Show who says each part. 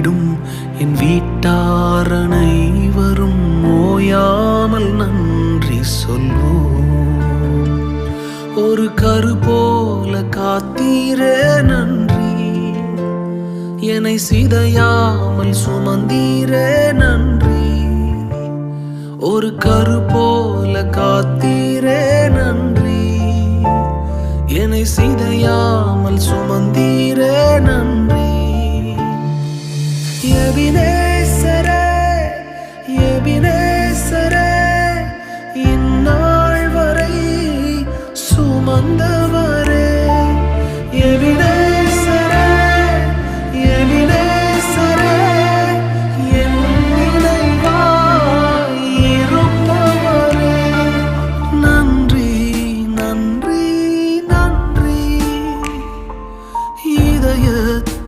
Speaker 1: காத்திடும் என் வீட்டார் அனைவரும் ஓயாமல் நன்றி சொல்வோம். ஒரு கரு போல காத்தீரே நன்றி, என்னை சிதையாமல் சுமந்தீரே நன்றி. ஒரு கரு போல காத்தீரே நன்றி, என்னை சிதையாமல் சுமந்தீரே நன்றி.